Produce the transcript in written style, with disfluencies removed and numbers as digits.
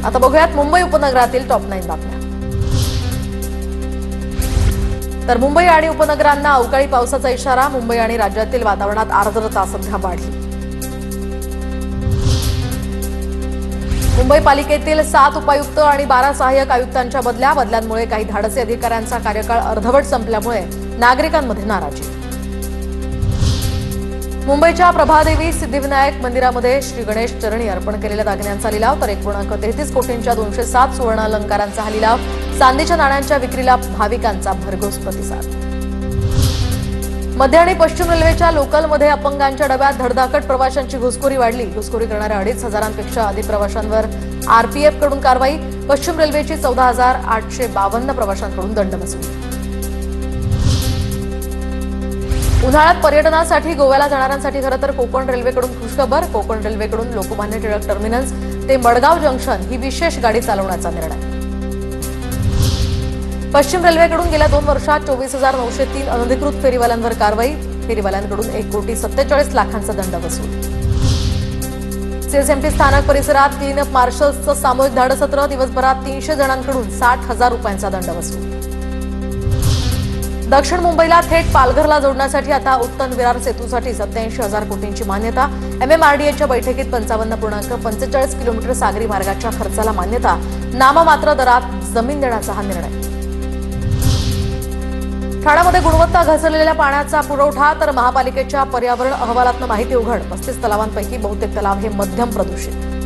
आता बघूयात मुंबई उपनगरातील टॉप 9 बातम्या। तर मुंबई आणि उपनगरांना अवकाळी पावसाचा इशारा। मुंबई आणि राज्यातील वातावरणात आर्द्रता सध्या वाढली। मुंबई पालिकेतील 7 उपायुक्त आणि 12 सहाय्यक आयुक्तांच्या बदल्यांमुळे काही धाडसी अधिकाऱ्यांचा कार्यकाळ अर्धवट संपल्यामुळे नागरिकांमध्ये नाराजी। मुंबईच्या प्रभादेवी सिद्धिविनायक मंदिरामध्ये श्री गणेश चरणी अर्पण केलेल्या दागिन्यांचा लिलाव, तर 1.33 कोटींच्या 207 सुवर्ण अलंकारांचा हा लिलाव। चांदीच्या नाण्यांच्या विक्रीला भाविकांचा भरघोस प्रतिसाद। मध्य आणि पश्चिम रेल्वेच्या लोकलमध्ये अपंगांच्या डब्यात धडधाकट प्रवाशांची घुसखोरी वाढली। घुसखोरी करणाऱ्या 2,500पेक्षा अधिक प्रवाशांवर आरपीएफ कडून कारवाई। पश्चिम रेल्वेची 14,852 प्रवाशांकडून दंड वसूल। उन्हाळ्यात पर्यटनासाठी गोव्याला जाणाऱ्यांसाठी खरं तर कोकण रेल्वेकडून खुशखबर। कोकण रेल्वेकडून लोकमान्य टिळक टर्मिनस ते मडगाव जंक्शन ही विशेष गाडी चालवण्याचा निर्णय। पश्चिम रेल्वेकडून गेल्या 2 वर्षात 24,903 अनधिकृत फेरीवाल्यांवर कारवाई। फेरीवाल्यांकडून 1,47,00,00,000चा दंड वसूल। सीएसएमटी स्थानक परिसरात क्लीनअप मार्शल्सचं सामूहिक धाडसत्र। दिवसभरात 300 जणांकडून 60,000 रुपयांचा दंड वसूल। दक्षिण मुंबईला थेट पालघरला जोडण्यासाठी आता उत्तन विरार सेतूसाठी 87,000 कोटींची मान्यता। एमएमआरडीएच्या बैठकीत 55.45 किलोमीटर सागरी मार्गाच्या खर्चाला मान्यता। नाममात्र दरात जमीन देण्याचा हा निर्णय। ठाण्यामध्ये गुणवत्ता घसरलेल्या पाण्याचा पुरवठा, तर महापालिकेच्या पर्यावरण अहवालातून माहिती उघड। 35 तलावांपैकी बहुतेक तलाव हे मध्यम प्रदूषित।